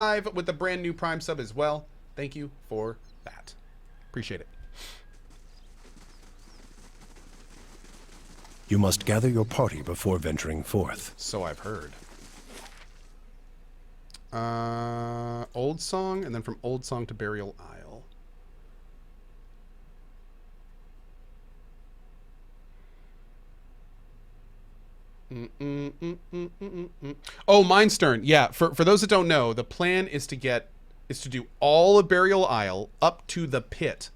with the brand new Prime sub as well. Thank you for that. Appreciate it. You must gather your party before venturing forth. So I've heard. Old Song, and then from Old Song to Burial Isle. Oh, Mindstern. Yeah, for those that don't know, the plan is to do all of Burial Isle up to the pit.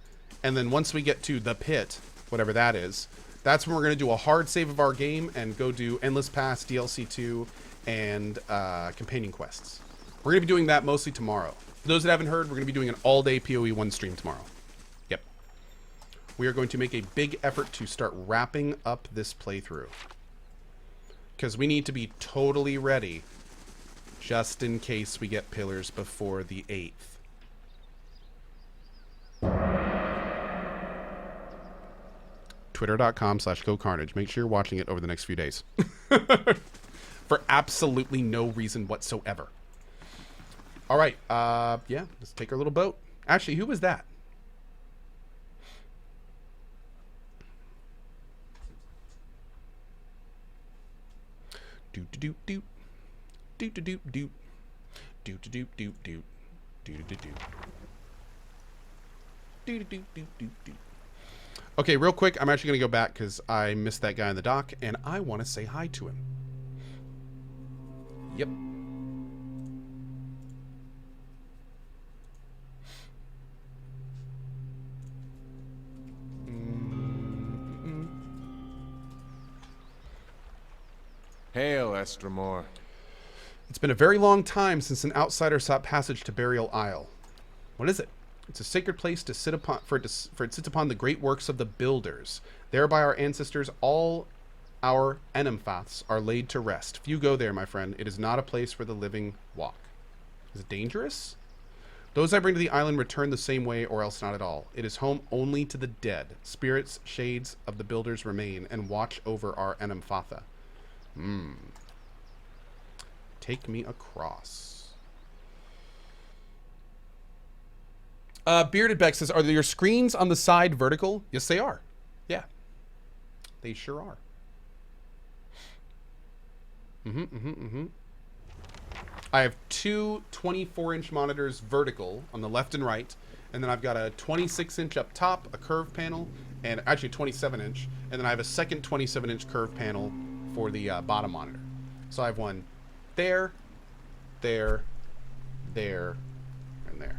And then once we get to the pit, whatever that is, that's when we're going to do a hard save of our game and go do Endless Pass, DLC 2, and companion quests. We're going to be doing that mostly tomorrow. For those that haven't heard, we're going to be doing an all-day PoE 1 stream tomorrow. Yep. We are going to make a big effort to start wrapping up this playthrough. Because we need to be totally ready just in case we get pillars before the 8th. Twitter.com/CohhCarnage. Make sure you're watching it over the next few days. For absolutely no reason whatsoever. All right. Yeah, let's take our little boat. Actually, who was that? Do-do-do-do. Do-do-do-do. Do-do-do-do-do. Do-do-do-do. Do-do-do-do-do-do. Okay, real quick, I'm actually going to go back because I missed that guy in the dock, and I want to say hi to him. Yep. Hail, Estramore. It's been a very long time since an outsider sought passage to Burial Isle. What is it? It's a sacred place to sit upon, for it sits upon the great works of the builders. There by our ancestors, all our enemphaths are laid to rest. Few go there, my friend. It is not a place where the living walk. Is it dangerous? Those I bring to the island return the same way, or else not at all. It is home only to the dead. Spirits, shades of the builders remain, and watch over our enemphatha. Take me across. Bearded Beck says, are your screens on the side vertical? Yes, they are. Yeah. They sure are. I have two 24-inch monitors vertical on the left and right, and then I've got a 26-inch up top, a curved panel, and actually 27-inch, and then I have a second 27-inch curved panel for the bottom monitor. So I have one there, there, there, and there.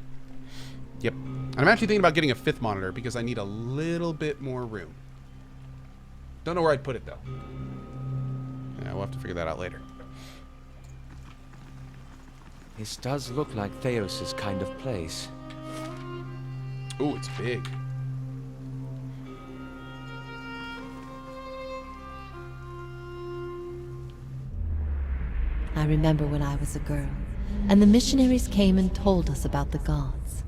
Yep. And I'm actually thinking about getting a 5th monitor because I need a little bit more room. Don't know where I'd put it though. Yeah, we'll have to figure that out later. This does look like Theos' kind of place. Ooh, it's big. I remember when I was a girl, and the missionaries came and told us about the gods.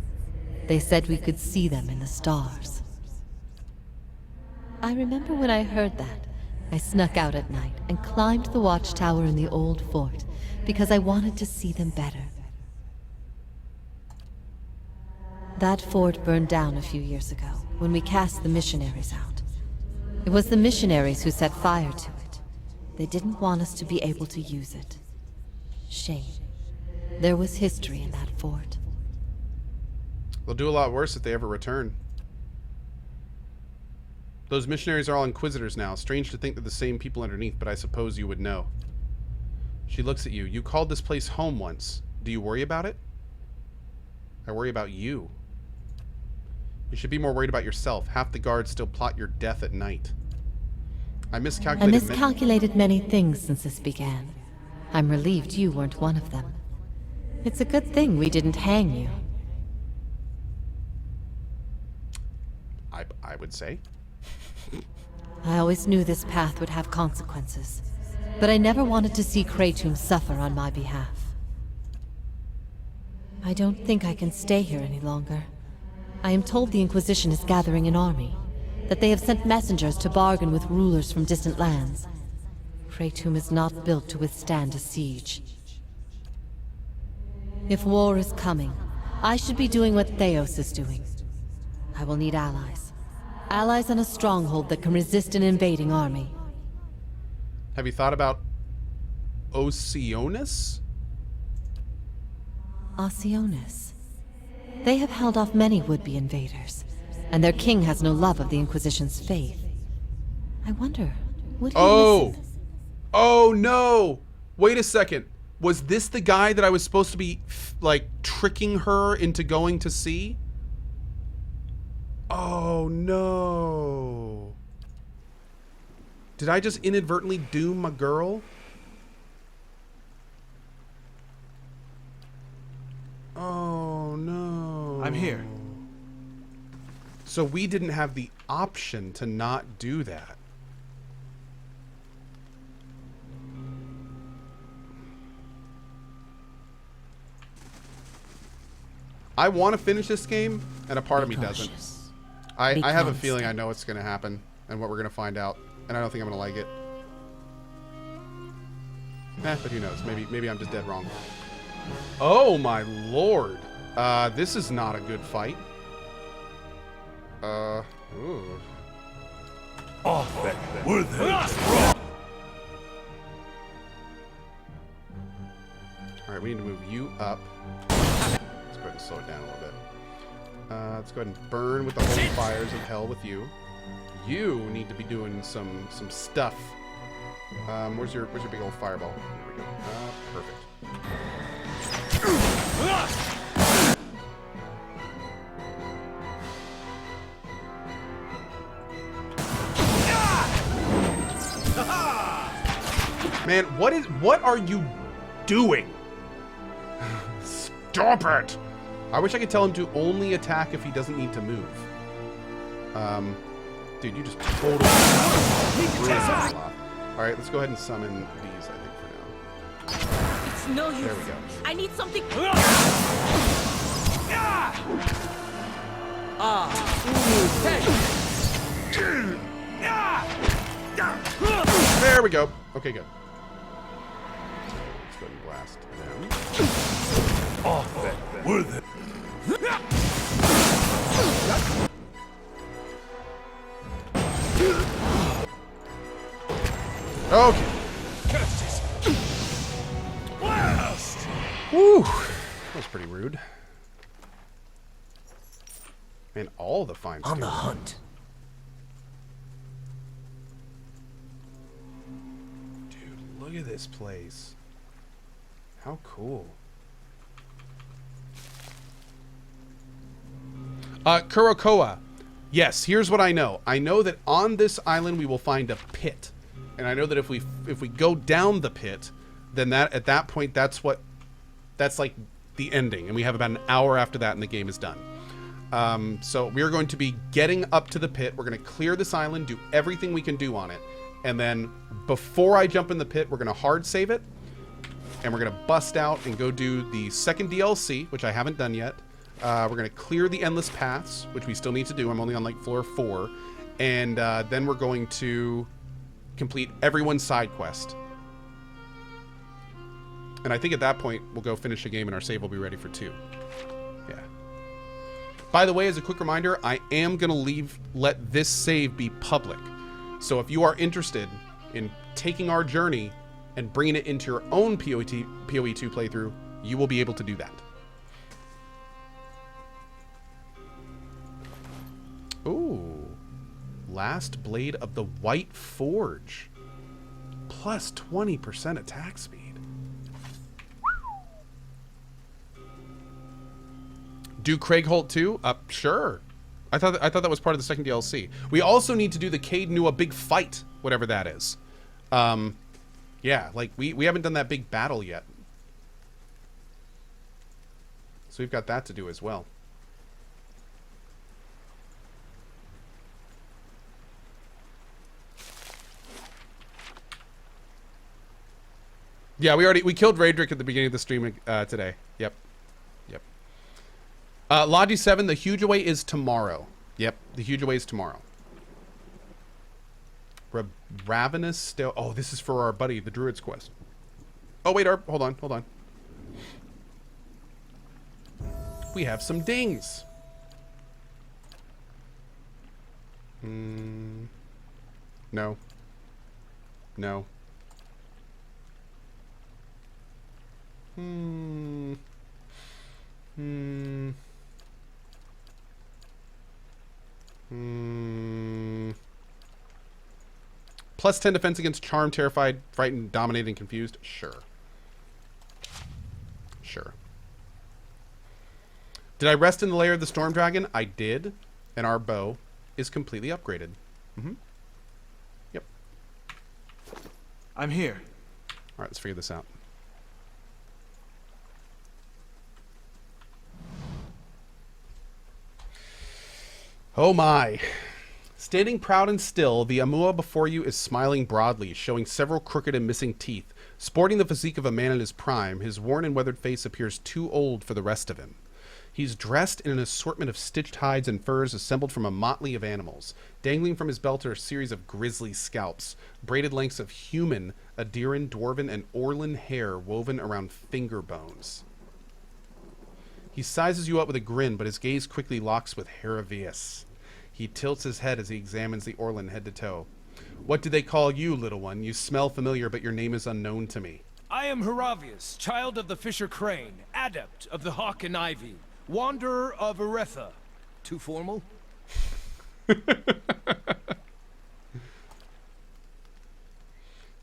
They said we could see them in the stars. I remember when I heard that, I snuck out at night and climbed the watchtower in the old fort because I wanted to see them better. That fort burned down a few years ago when we cast the missionaries out. It was the missionaries who set fire to it. They didn't want us to be able to use it. Shame. There was history in that fort. They'll do a lot worse if they ever return. Those missionaries are all inquisitors now. Strange to think they're the same people underneath, but I suppose you would know. She looks at you. You called this place home once. Do you worry about it? I worry about you. You should be more worried about yourself. Half the guards still plot your death at night. I miscalculated many things since this began. I'm relieved you weren't one of them. It's a good thing we didn't hang you. I would say. I always knew this path would have consequences, but I never wanted to see Kratom suffer on my behalf. I don't think I can stay here any longer. I am told the Inquisition is gathering an army, that they have sent messengers to bargain with rulers from distant lands. Kratom is not built to withstand a siege. If war is coming, I should be doing what Theos is doing. I will need allies. Allies in a stronghold that can resist an invading army. Have you thought about Oceanus? Oceanus. They have held off many would-be invaders, and their king has no love of the Inquisition's faith. I wonder, would he listen? Oh no! Wait a second. Was this the guy that I was supposed to be, like, tricking her into going to see? Oh no. Did I just inadvertently doom my girl? Oh no. I'm here. So we didn't have the option to not do that. I want to finish this game, and a part of me doesn't. I have a feeling I know what's going to happen and what we're going to find out, and I don't think I'm going to like it. But who knows? Maybe I'm just dead wrong. Oh my lord! This is not a good fight. Ooh. We're there. All right, we need to move you up. Let's go ahead and slow it down a little bit. Let's go ahead and burn with the holy fires of hell with you. You need to be doing some stuff. Where's your big old fireball? There we go. Perfect. Man, what are you doing? Stop it! I wish I could tell him to only attack if he doesn't need to move. Dude, you just totally ruined my lot. Alright, let's go ahead and summon these, I think, for now. It's no use. There we go. I need something. There we go. Okay, good. Let's go ahead and blast them. We're there. Okay. Woo! That was pretty rude. Man, all the fine On the skills. hunt. Dude, look at this place. How cool. Kurokoa. Yes, here's what I know. I know that on this island we will find a pit. And I know that if we go down the pit, then at that point that's like the ending, and we have about an hour after that and the game is done. So we're going to be getting up to the pit. We're going to clear this island, do everything we can do on it, and then before I jump in the pit, we're going to hard save it, and we're going to bust out and go do the second DLC, which I haven't done yet. We're going to clear the endless paths, which we still need to do. I'm only on like floor 4, and then we're going to complete everyone's side quest. And I think at that point, we'll go finish the game and our save will be ready for 2. Yeah. By the way, as a quick reminder, I am going to let this save be public. So if you are interested in taking our journey and bringing it into your own PoE 2 playthrough, you will be able to do that. Ooh. Last Blade of the White Forge. Plus 20% attack speed. Do Craigholt 2? Sure. I thought that was part of the second DLC. We also need to do the Cade Nua Big Fight, whatever that is. Yeah, like we haven't done that big battle yet. So we've got that to do as well. Yeah, we killed Raedric at the beginning of the stream today. Yep. Logi 7, the huge away is tomorrow. Yep, the huge away is tomorrow. Ravenous still. Oh, this is for our buddy, the Druid's quest. Oh wait, hold on. we have some dings. No. No. Plus 10 defense against charmed, terrified, frightened, dominated, and confused. Sure. Sure. Did I rest in the lair of the storm dragon? I did. And our bow is completely upgraded. Yep. I'm here. All right, let's figure this out. Oh my. Standing proud and still, the Amua before you is smiling broadly, showing several crooked and missing teeth. Sporting the physique of a man in his prime, his worn and weathered face appears too old for the rest of him. He's dressed in an assortment of stitched hides and furs assembled from a motley of animals. Dangling from his belt are a series of grisly scalps, braided lengths of human, Adiran, Dwarven, and Orlan hair woven around finger bones. He sizes you up with a grin, but his gaze quickly locks with Heravius. He tilts his head as he examines the Orlan head to toe. What do they call you, little one? You smell familiar, but your name is unknown to me. I am Heravius, child of the Fisher Crane, adept of the Hawk and Ivy, wanderer of Eretha. Too formal? The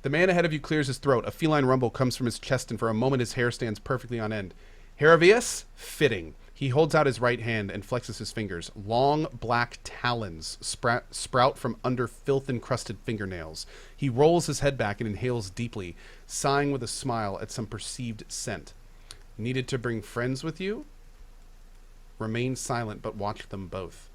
man ahead of you clears his throat. A feline rumble comes from his chest, and for a moment his hair stands perfectly on end. Heravius? Fitting. He holds out his right hand and flexes his fingers. Long, black talons sprout from under filth-encrusted fingernails. He rolls his head back and inhales deeply, sighing with a smile at some perceived scent. Needed to bring friends with you? Remain silent, but watch them both.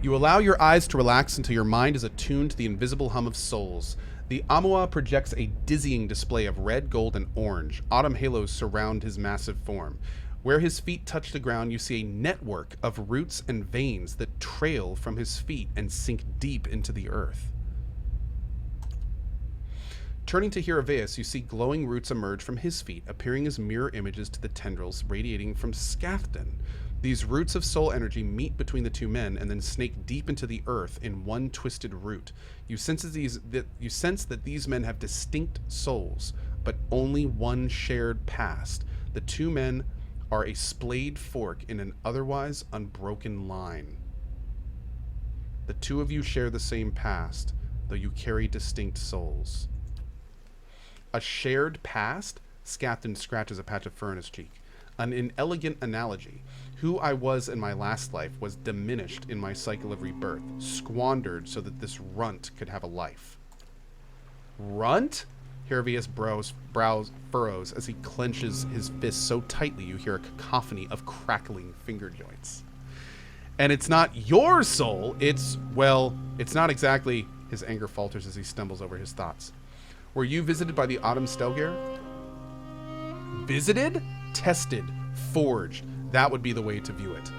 You allow your eyes to relax until your mind is attuned to the invisible hum of souls. The Amua projects a dizzying display of red, gold, and orange. Autumn halos surround his massive form. Where his feet touch the ground, you see a network of roots and veins that trail from his feet and sink deep into the earth. Turning to Heravius, you see glowing roots emerge from his feet, appearing as mirror images to the tendrils radiating from Skaften. These roots of soul energy meet between the two men and then snake deep into the earth in one twisted root. You sense that these men have distinct souls, but only one shared past. The two men are a splayed fork in an otherwise unbroken line. The two of you share the same past, though you carry distinct souls. A shared past? Skaften scratches a patch of fur in his cheek. An inelegant analogy. Who I was in my last life was diminished in my cycle of rebirth, squandered so that this runt could have a life. Runt? Heravius' brows furrows as he clenches his fists so tightly you hear a cacophony of crackling finger joints. And it's not your soul, it's not exactly... His anger falters as he stumbles over his thoughts. Were you visited by the Autumn Stelgare? Visited? Tested. Forged. That would be the way to view it.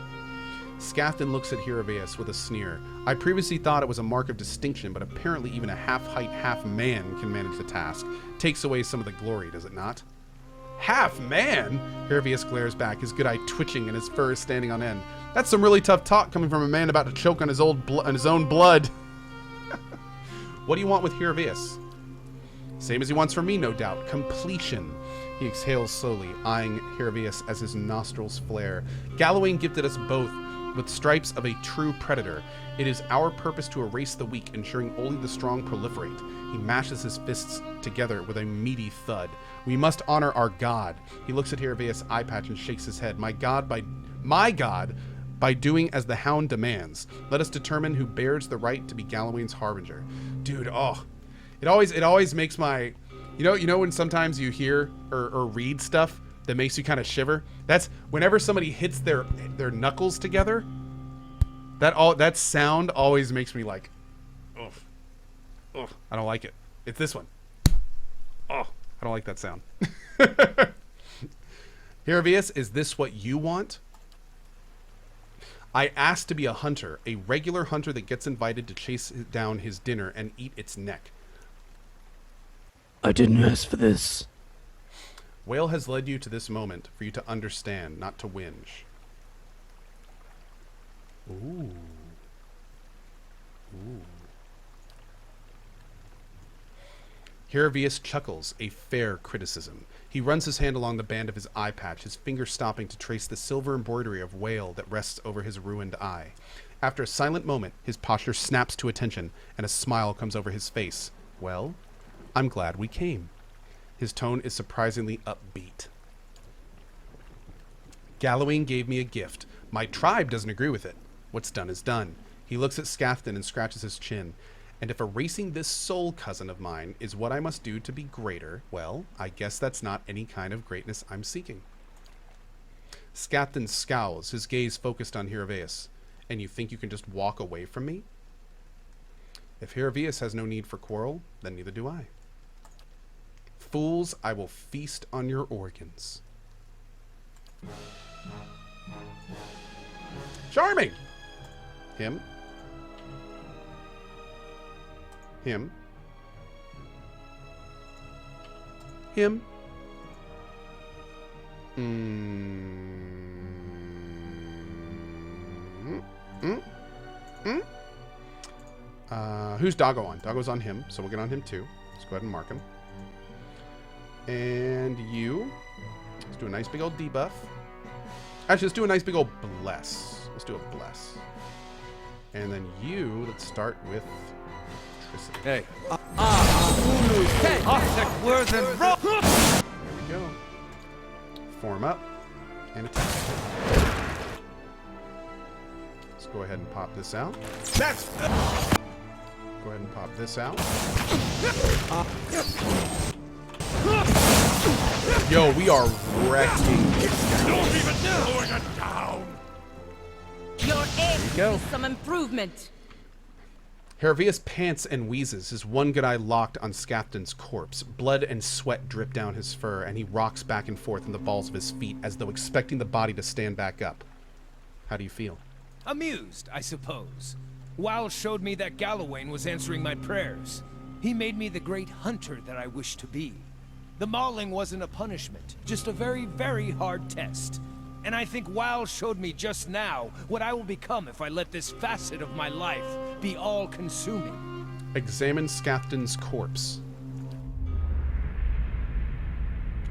Skaften looks at Heravius with a sneer. I previously thought it was a mark of distinction, but apparently even a half-height, half-man can manage the task. Takes away some of the glory, does it not? Half-man? Heravius glares back, his good eye twitching and his fur is standing on end. That's some really tough talk coming from a man about to choke on his own blood. What do you want with Heravius? Same as he wants from me, no doubt. Completion. He exhales slowly, eyeing Heravius as his nostrils flare. Galawain gifted us both with stripes of a true predator. It is our purpose to erase the weak, ensuring only the strong proliferate. He mashes his fists together with a meaty thud. We must honor our god. He looks at Heravius' eye patch and shakes his head. My god, by doing as the hound demands. Let us determine who bears the right to be Galawain's harbinger. Dude, it always makes my... You know when sometimes you hear or read stuff that makes you kind of shiver? That's whenever somebody hits their knuckles together. That sound always makes me like, ugh, I don't like it. It's this one. Oh, I don't like that sound. Heravius, is this what you want? I asked to be a hunter, a regular hunter that gets invited to chase down his dinner and eat its neck. I didn't ask for this. Whale has led you to this moment for you to understand, not to whinge. Ooh. Ooh. Heravius chuckles, a fair criticism. He runs his hand along the band of his eye patch, his finger stopping to trace the silver embroidery of whale that rests over his ruined eye. After a silent moment, his posture snaps to attention, and a smile comes over his face. Well, I'm glad we came. His tone is surprisingly upbeat. Gallowayne gave me a gift. My tribe doesn't agree with it. What's done is done. He looks at Scafton and scratches his chin. And if erasing this soul cousin of mine is what I must do to be greater, well, I guess that's not any kind of greatness I'm seeking. Scafton scowls, his gaze focused on Heravius. And you think you can just walk away from me? If Heravius has no need for quarrel, then neither do I. Fools, I will feast on your organs. Charming! Him. Him. Him. Who's Doggo on? Doggo's on him, so we'll get on him too. Let's go ahead and mark him. And you. Let's do a nice big old debuff. Actually, let's do a nice big old bless. Let's do a bless. And then you, let's start with Tristan. Hey. There we go. Form up and attack. Let's go ahead and pop this out. That's... Go ahead and pop this out. Yo, we are wrecking. Don't even slowing it down! Your aim go. needs some improvement. Heravius pants and wheezes, his one good eye locked on Scafton's corpse. Blood and sweat drip down his fur, and he rocks back and forth in the balls of his feet as though expecting the body to stand back up. How do you feel? Amused, I suppose. Weil showed me that Gallowayne was answering my prayers. He made me the great hunter that I wished to be. The mauling wasn't a punishment, just a very, very hard test. And I think Weil showed me just now what I will become if I let this facet of my life be all-consuming. Examine Scafton's corpse.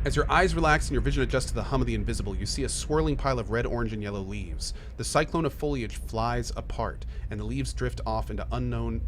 As your eyes relax and your vision adjusts to the hum of the invisible, you see a swirling pile of red, orange, and yellow leaves. The cyclone of foliage flies apart, and the leaves drift off into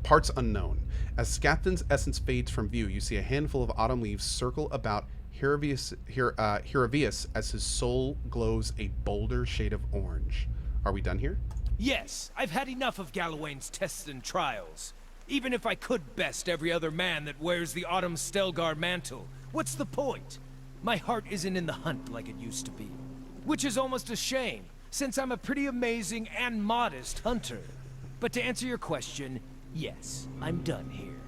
parts unknown. As Scafton's essence fades from view, you see a handful of autumn leaves circle about Heravius as his soul glows a bolder shade of orange. Are we done here? Yes, I've had enough of Gallowayne's tests and trials. Even if I could best every other man that wears the Autumn Stelgar mantle, what's the point? My heart isn't in the hunt like it used to be. Which is almost a shame, since I'm a pretty amazing and modest hunter. But to answer your question, yes, I'm done here.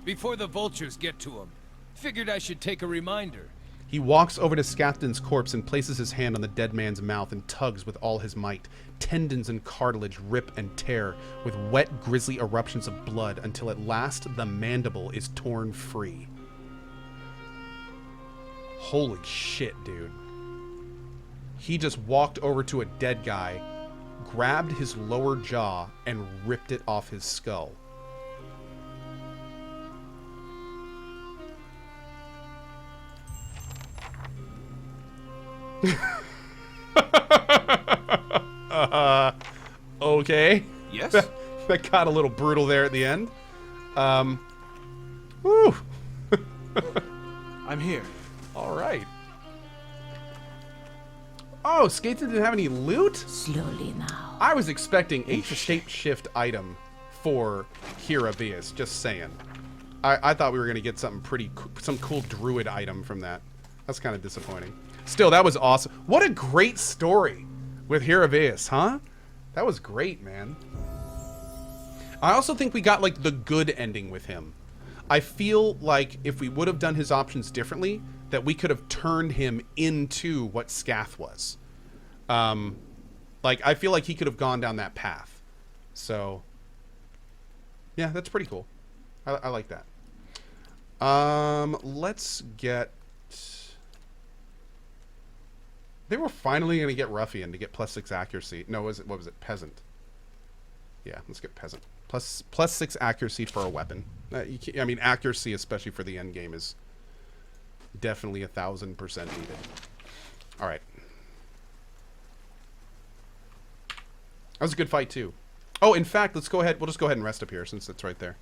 Before the vultures get to him, figured I should take a reminder. He walks over to Scafton's corpse and places his hand on the dead man's mouth and tugs with all his might. Tendons and cartilage rip and tear with wet, grisly eruptions of blood until at last the mandible is torn free. Holy shit, dude. He just walked over to a dead guy, grabbed his lower jaw, and ripped it off his skull. Okay. Yes? That got a little brutal there at the end. Whew. I'm here. All right. Oh, Skates didn't have any loot? Slowly now. I was expecting a shapeshift item for Heravius, just saying. I thought we were going to get something some cool druid item from that. That's kind of disappointing. Still, that was awesome. What a great story with Heravius, huh? That was great, man. I also think we got, like, the good ending with him. I feel like if we would have done his options differently, that we could have turned him into what Scath was. Like, I feel like he could have gone down that path. So, yeah, that's pretty cool. I like that. Let's get... They were finally going to get Ruffian to get +6 accuracy. No, what was it? Peasant. Yeah, let's get Peasant. +6 accuracy for a weapon. I mean, accuracy, especially for the end game, is definitely 1000% needed. All right. That was a good fight, too. Oh, in fact, let's go ahead. We'll just go ahead and rest up here since it's right there.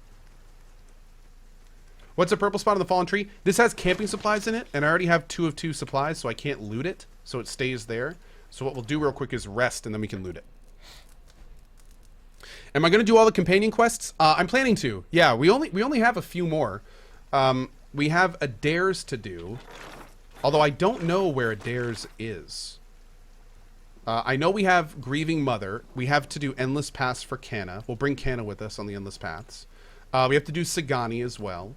What's a purple spot on the fallen tree? This has camping supplies in it, and I already have 2 of 2 supplies, so I can't loot it. So it stays there. So what we'll do real quick is rest, and then we can loot it. Am I going to do all the companion quests? I'm planning to. Yeah, we only have a few more. We have Adair's to do, although I don't know where Adair's is. I know we have Grieving Mother. We have to do Endless Paths for Canna. We'll bring Canna with us on the Endless Paths. We have to do Sagani as well.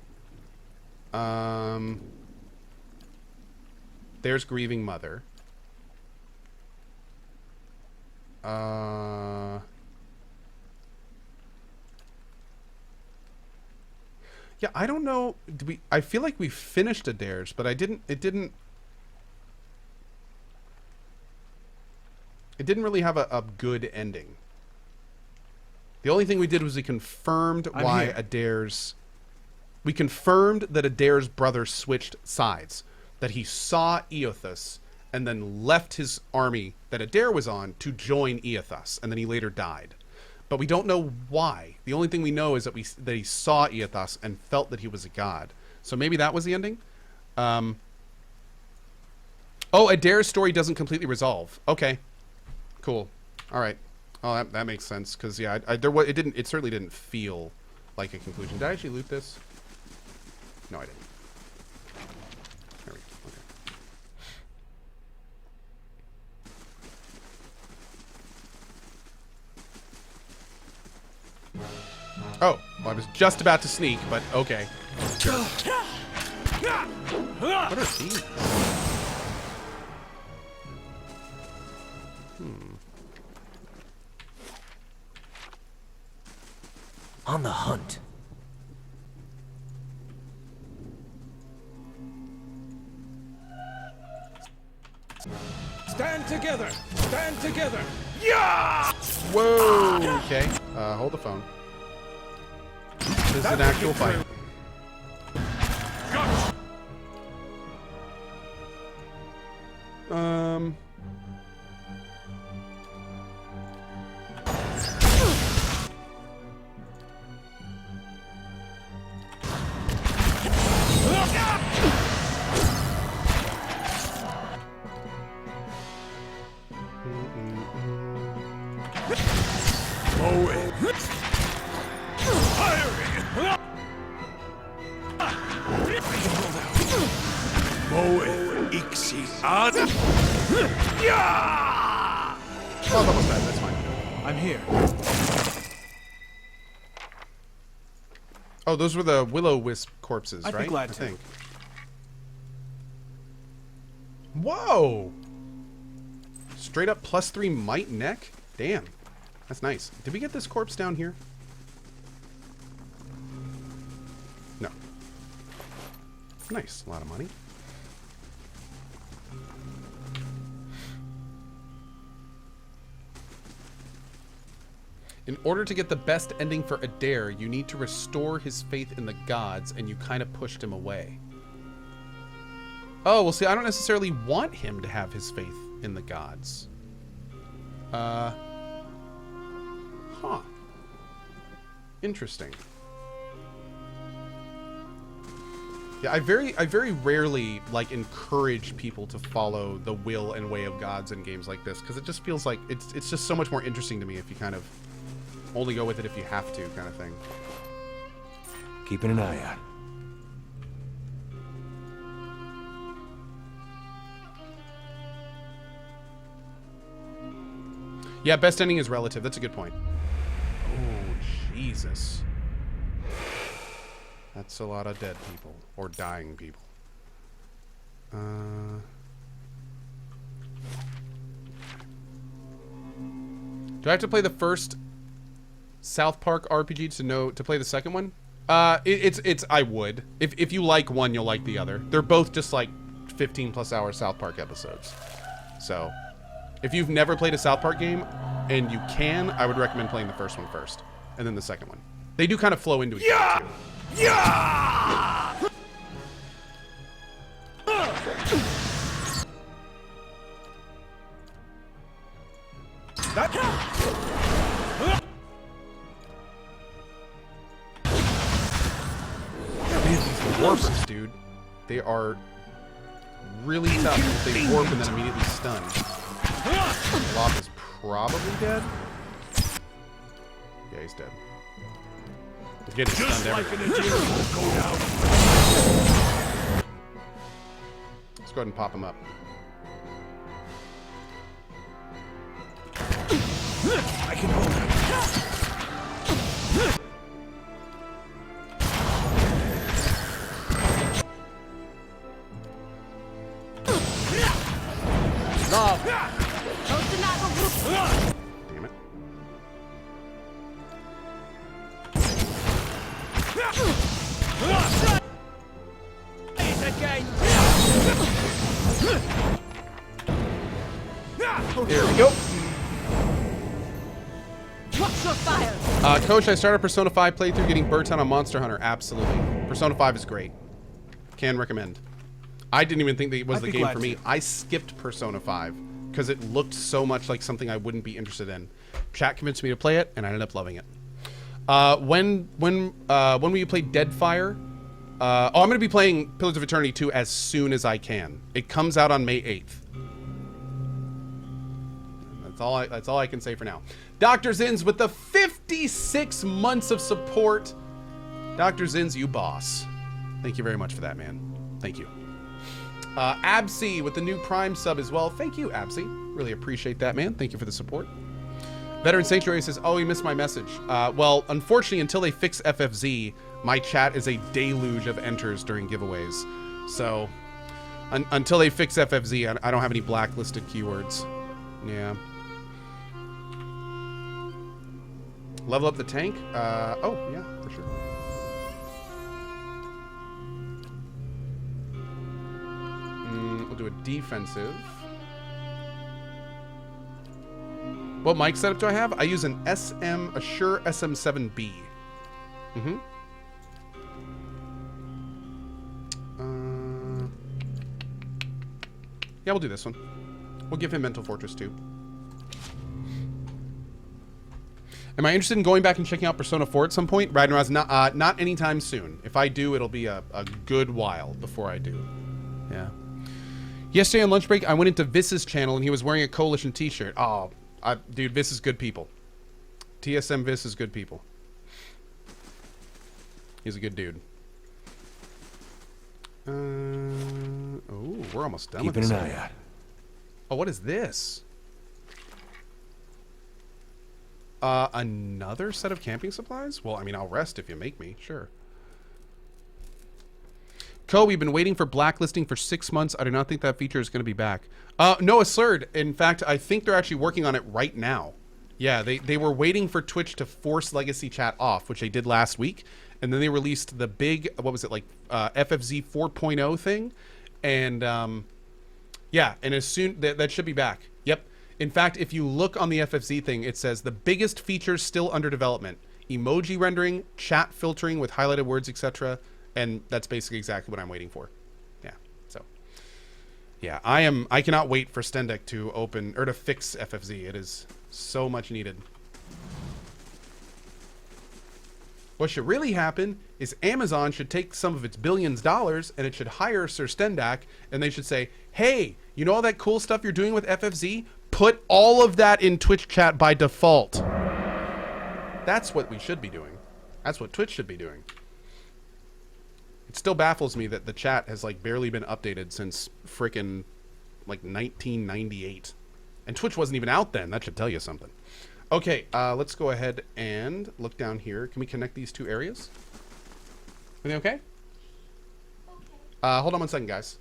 There's Grieving Mother. Yeah, I don't know. I feel like we finished Adair's, but it didn't really have a good ending. The only thing we did was we confirmed why Adair's... We confirmed that Adair's brother switched sides. That he saw Eothas and then left his army that Adair was on to join Eothas, and then he later died. But we don't know why. The only thing we know is that he saw Eothas and felt that he was a god. So maybe that was the ending? Oh, Adair's story doesn't completely resolve. Okay. Cool. All right. Oh, that makes sense. Because yeah, it certainly didn't feel like a conclusion. Did I actually loot this? No, I didn't. There we go. Okay. Oh, well, I was just about to sneak, but okay. What are these? On the hunt. Stand together! Stand together! Whoa! Okay. Hold the phone. This is an actual fight. Oh, that was bad. That's fine. I'm here. Oh, those were the Will-O-Wisp corpses, right? I'd be glad I to. think. Whoa! Straight up +3 might neck? Damn. That's nice. Did we get this corpse down here? No. Nice. A lot of money. In order to get the best ending for Adair, you need to restore his faith in the gods, and you kind of pushed him away. Oh, well, see, I don't necessarily want him to have his faith in the gods. Huh. Interesting. Yeah, I very rarely, like, encourage people to follow the will and way of gods in games like this, because it just feels like it's just so much more interesting to me if you kind of only go with it if you have to, kind of thing. Keeping an eye out. Yeah, best ending is relative. That's a good point. Oh, Jesus. That's a lot of dead people. Or dying people. Do I have to play the first South Park RPG to play the second one? I would. If you like one, you'll like the other. They're both just like 15+ hour South Park episodes. So, if you've never played a South Park game, and you can, I would recommend playing the first one first, and then the second one. They do kind of flow into each other, too. Yeah! These warpers, dude. They are really tough if they warp and then immediately stun. Lop is probably dead. Yeah, he's dead. He's getting stunned everywhere. Let's go ahead and pop him up. I can hold him. Damn it. There we go. Watch your fire. Coach, I started Persona 5 playthrough getting burnt out on Monster Hunter. Absolutely. Persona 5 is great. Can recommend. I didn't even think that it was the game for me. I skipped Persona 5 because it looked so much like something I wouldn't be interested in. Chat convinced me to play it, and I ended up loving it. When will you play Deadfire? I'm going to be playing Pillars of Eternity 2 as soon as I can. It comes out on May 8th. That's all I can say for now. Dr. Zins with the 56 months of support. Dr. Zins, you boss. Thank you very much for that, man. Thank you. Absy with the new Prime sub as well. Thank you, Absy. Really appreciate that, man. Thank you for the support. Veteran Sanctuary says, oh, you missed my message. Well, unfortunately, until they fix FFZ, my chat is a deluge of enters during giveaways. So, until they fix FFZ, I don't have any blacklisted keywords. Yeah. Level up the tank? Oh, yeah, for sure. We'll do a defensive. What mic setup do I have? I use an a Shure SM7B. Yeah, we'll do this one. We'll give him Mental Fortress 2. Am I interested in going back and checking out Persona 4 at some point? Ragnaros, not anytime soon. If I do, it'll be a good while before I do. Yeah. Yesterday on lunch break, I went into Viss's channel and he was wearing a Coalition t-shirt. Oh, dude, Viss is good people. TSM Viss is good people. He's a good dude. Oh, we're almost done with this. Keeping an eye out. Oh, what is this? Another set of camping supplies? Well, I mean, I'll rest if you make me. Sure. Cohh, we've been waiting for blacklisting for 6 months. I do not think that feature is going to be back. No, absurd. In fact, I think they're actually working on it right now. Yeah, they were waiting for Twitch to force Legacy Chat off, which they did last week. And then they released the big, what was it, like FFZ 4.0 thing. And yeah, and as soon, that should be back. Yep. In fact, if you look on the FFZ thing, it says the biggest features still under development. Emoji rendering, chat filtering with highlighted words, etc. And that's basically exactly what I'm waiting for. Yeah. So yeah, I cannot wait for Stendek to open or to fix FFZ. It is so much needed. What should really happen is Amazon should take some of its billions of dollars and it should hire Sir Stendak and they should say, hey, you know all that cool stuff you're doing with FFZ? Put all of that in Twitch chat by default. That's what we should be doing. That's what Twitch should be doing. It still baffles me that the chat has like barely been updated since frickin' like 1998. And Twitch wasn't even out then. That should tell you something. Okay, let's go ahead and look down here. Can we connect these two areas? Everything okay? Hold on 1 second, guys.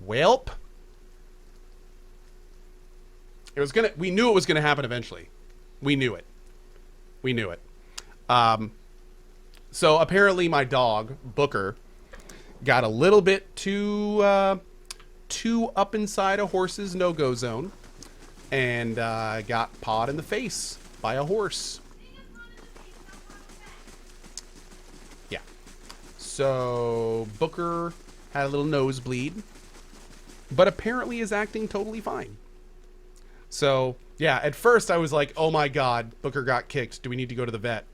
Welp. We knew it was gonna happen eventually. We knew it. So apparently my dog, Booker, got a little bit too up inside a horse's no-go zone and got pawed in the face by a horse. Yeah. So Booker had a little nosebleed, but apparently is acting totally fine. So, yeah, at first I was like, oh my god, Booker got kicked. Do we need to go to the vet?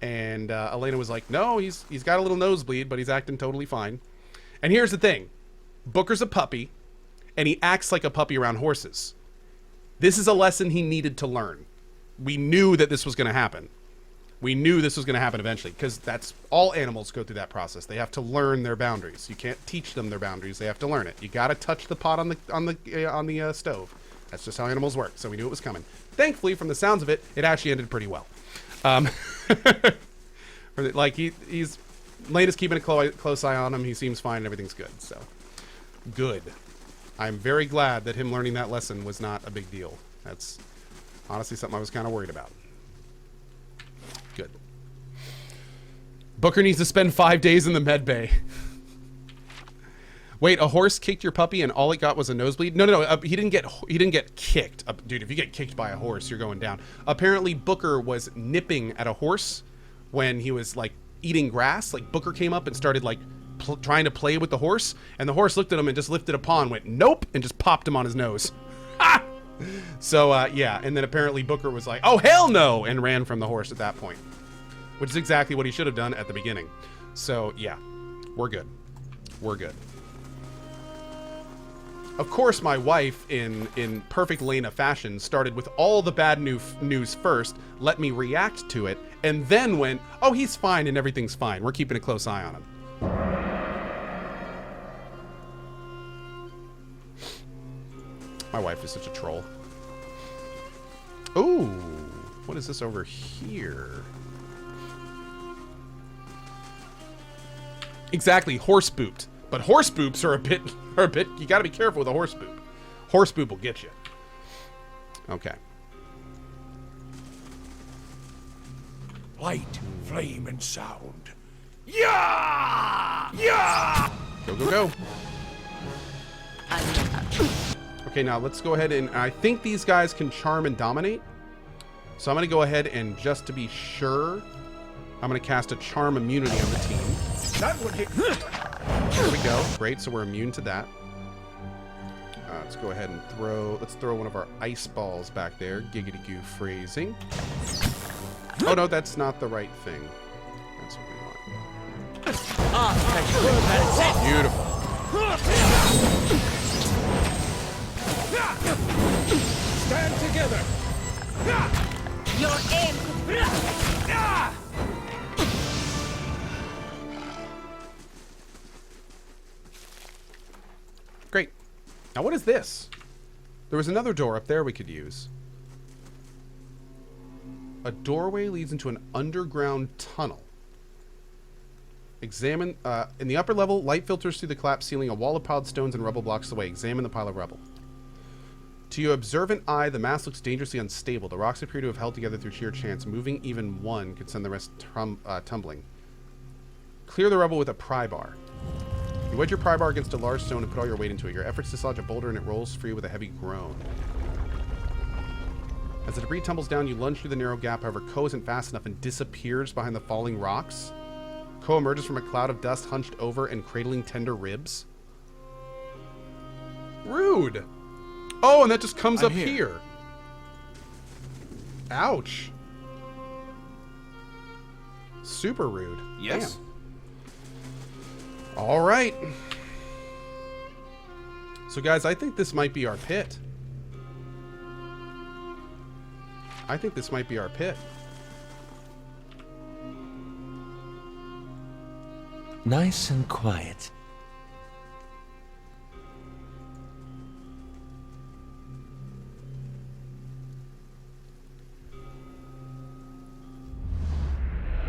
And Elena was like, no, he's got a little nosebleed, but he's acting totally fine. And here's the thing. Booker's a puppy, and he acts like a puppy around horses. This is a lesson he needed to learn. We knew that this was going to happen. We knew this was going to happen eventually, because that's all animals go through that process. They have to learn their boundaries. You can't teach them their boundaries. They have to learn it. You got to touch the pot on the stove. That's just how animals work. So we knew it was coming. Thankfully, from the sounds of it, it actually ended pretty well. Like he's Lena's keeping a close eye on him. He seems fine and everything's good. So good. I'm very glad that him learning that lesson was not a big deal. That's honestly something I was kind of worried about. Good. Booker needs to spend 5 days in the med bay. Wait, a horse kicked your puppy and all it got was a nosebleed? No. He didn't get kicked. Dude, if you get kicked by a horse, you're going down. Apparently, Booker was nipping at a horse when he was like eating grass. Like Booker came up and started like trying to play with the horse, and the horse looked at him and just lifted a paw and went nope, and just popped him on his nose. So yeah, and then apparently Booker was like, oh hell no, and ran from the horse at that point, which is exactly what he should have done at the beginning. So yeah, we're good. We're good. Of course, my wife, in perfect Lena fashion, started with all the bad news first, let me react to it, and then went, oh, he's fine and everything's fine. We're keeping a close eye on him. My wife is such a troll. Ooh, what is this over here? Exactly, horse booped. But horse boops are a bit, you gotta be careful with a horse boop. Horse boop will get you. Okay. Light, flame, and sound. Yeah! Yeah! Go, go, go. Okay, now let's go ahead and I think these guys can charm and dominate. So I'm gonna go ahead and just to be sure, I'm gonna cast a charm immunity on the team. That would hit. There we go. Great, so we're immune to that. Let's go ahead and throw one of our ice balls back there. Giggity goo phrasing. Oh no, that's not the right thing. That's what we want. Beautiful. Stand together. Your aim could... Great. Now what is this? There was another door up there we could use. A doorway leads into an underground tunnel. Examine, in the upper level, light filters through the collapsed ceiling. A wall of piled stones and rubble blocks the way. Examine the pile of rubble. To your observant eye, the mass looks dangerously unstable. The rocks appear to have held together through sheer chance. Moving even one could send the rest tumbling. Clear the rubble with a pry bar. You wedge your pry bar against a large stone and put all your weight into it. Your efforts dislodge a boulder and it rolls free with a heavy groan. As the debris tumbles down, you lunge through the narrow gap. However, Cohh isn't fast enough and disappears behind the falling rocks. Cohh emerges from a cloud of dust hunched over and cradling tender ribs. Rude. Oh, and that just comes up here. Ouch. Super rude. Yes. Damn. All right. So, guys, I think this might be our pit. I think this might be our pit. Nice and quiet.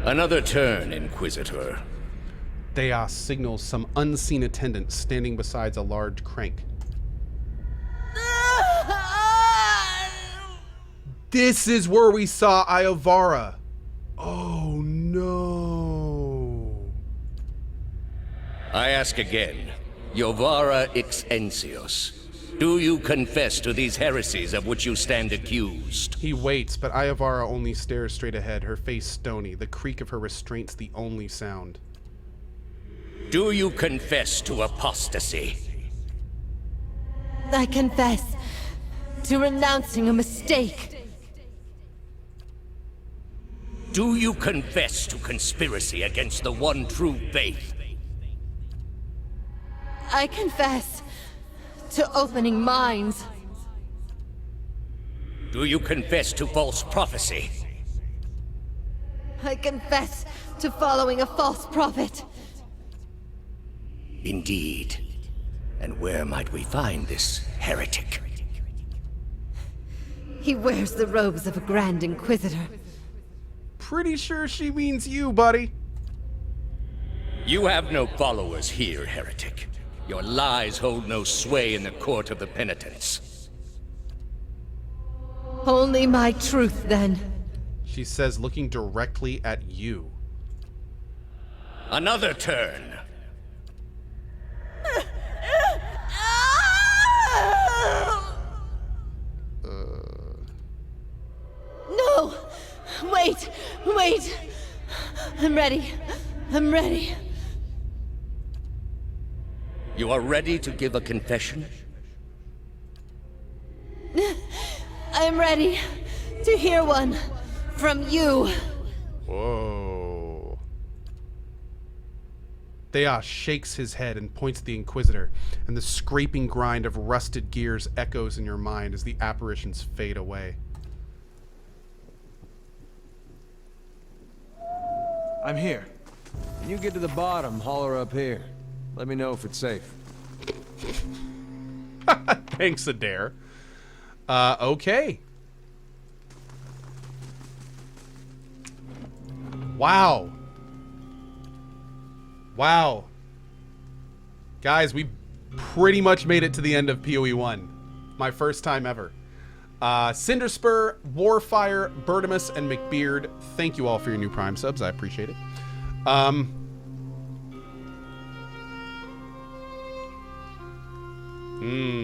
Another turn, Inquisitor. Theos signals some unseen attendant standing beside a large crank. This is where we saw Iovara. Oh no. I ask again, Iovara Exensios, do you confess to these heresies of which you stand accused? He waits, but Iovara only stares straight ahead, her face stony, the creak of her restraints the only sound. Do you confess to apostasy? I confess to renouncing a mistake. Do you confess to conspiracy against the one true faith? I confess to opening minds. Do you confess to false prophecy? I confess to following a false prophet. Indeed. And where might we find this heretic? He wears the robes of a Grand Inquisitor. Pretty sure she means you, buddy. You have no followers here, heretic. Your lies hold no sway in the court of the penitents. Only my truth, then. She says, looking directly at you. Another turn. No! Wait! Wait! I'm ready. I'm ready. You are ready to give a confession? I am ready to hear one from you. Whoa. Theos shakes his head and points at the Inquisitor, and the scraping grind of rusted gears echoes in your mind as the apparitions fade away. I'm here. When you get to the bottom, holler up here. Let me know if it's safe. Thanks, Adair. Okay. Wow. Wow. Guys, we pretty much made it to the end of PoE 1. My first time ever. Cinderspur, Warfire, Bertimus, and McBeard, thank you all for your new Prime subs. I appreciate it.